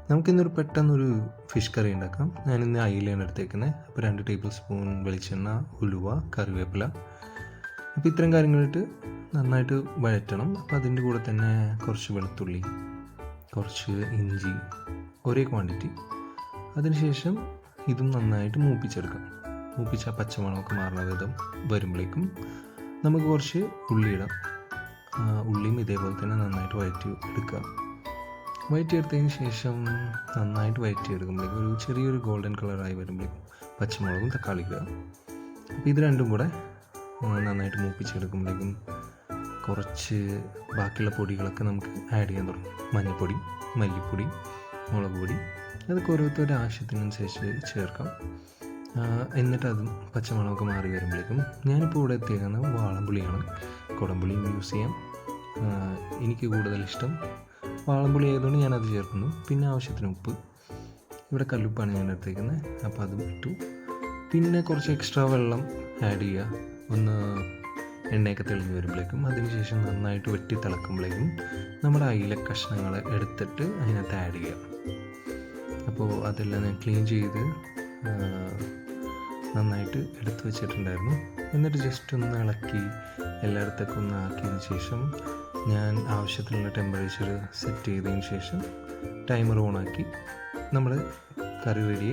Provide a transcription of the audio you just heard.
നമുക്കിന്നൊരു പെട്ടെന്നൊരു fish curry ഉണ്ടാക്കാം. ഞാനിന്ന് അയിലയാണ് എടുത്തേക്കുന്നത്. അപ്പോൾ 2 ടേബിൾ സ്പൂൺ വെളിച്ചെണ്ണ, ഉലുവ, കറിവേപ്പില. അപ്പോൾ ഇത്രയും കാര്യങ്ങളിട്ട് നന്നായിട്ട് വഴറ്റണം. അപ്പോൾ അതിൻ്റെ കൂടെ തന്നെ കുറച്ച് വെളുത്തുള്ളി, കുറച്ച് ഇഞ്ചി, ഒരേ ക്വാണ്ടിറ്റി. അതിനുശേഷം ഇതും നന്നായിട്ട് മൂപ്പിച്ചെടുക്കാം. മൂപ്പിച്ച പച്ചമണമൊക്കെ മാറുന്ന വിധം വരുമ്പോഴേക്കും നമുക്ക് കുറച്ച് ഉള്ളി ഇടാം. ഉള്ളിയും ഇതേപോലെ തന്നെ നന്നായിട്ട് വഴറ്റി എടുക്കുക. വഴറ്റിയെടുത്തതിന് ശേഷം നന്നായിട്ട് വഴറ്റിയെടുക്കുമ്പോഴേക്കും ഒരു ചെറിയൊരു ഗോൾഡൻ കളറായി വരുമ്പോഴേക്കും പച്ചമുളകും തക്കാളി ഇടുക. അപ്പോൾ ഇത് രണ്ടും കൂടെ നന്നായിട്ട് മൂപ്പിച്ചെടുക്കുമ്പോഴേക്കും കുറച്ച് ബാക്കിയുള്ള പൊടികളൊക്കെ നമുക്ക് ആഡ് ചെയ്യാൻ തുടങ്ങും. മഞ്ഞൾപ്പൊടി, മല്ലിപ്പൊടി, മുളക് പൊടി, അതൊക്കെ ഓരോരുത്തരുടെ ആവശ്യത്തിനനുസരിച്ച് ചേർക്കാം. എന്നിട്ട് അതും പച്ചമുളകൊക്കെ മാറി വരുമ്പോഴേക്കും ഞാനിപ്പോൾ ഇവിടെ എത്തിയേക്കുന്നത് വാളംപുളിയാണ്. കുടംപുളിയും യൂസ് ചെയ്യാം. എനിക്ക് കൂടുതലിഷ്ടം വാളംപുളി ആയതുകൊണ്ട് ഞാനത് ചേർക്കുന്നു. പിന്നെ ആവശ്യത്തിന് ഉപ്പ്, ഇവിടെ കല്ലുപ്പാണ് ഞാൻ എടുത്തേക്കുന്നത്, അപ്പോൾ അതും ഇട്ടു. പിന്നെ കുറച്ച് എക്സ്ട്രാ വെള്ളം ആഡ് ചെയ്യുക, ഒന്ന് എണ്ണയൊക്കെ തെളിഞ്ഞ് വരുമ്പോഴേക്കും. അതിനുശേഷം നന്നായിട്ട് വെട്ടി തിളക്കുമ്പോഴേക്കും നമ്മുടെ അയില കഷ്ണങ്ങൾ എടുത്തിട്ട് അതിനകത്ത് ആഡ് ചെയ്യുക. അപ്പോൾ അതെല്ലാം ഞാൻ ക്ലീൻ ചെയ്ത് നന്നായിട്ട് എടുത്ത് വെച്ചിട്ടുണ്ടായിരുന്നു. എന്നിട്ട് ജസ്റ്റ് ഒന്ന് ഇളക്കി എല്ലായിടത്തേക്കും ഒന്ന് ആക്കിയതിന് ശേഷം ഞാൻ ആവശ്യത്തിനുള്ള ടെമ്പറേച്ചർ സെറ്റ് ചെയ്തതിന് ശേഷം ടൈമർ ഓണാക്കി നമ്മൾ കറി റെഡി.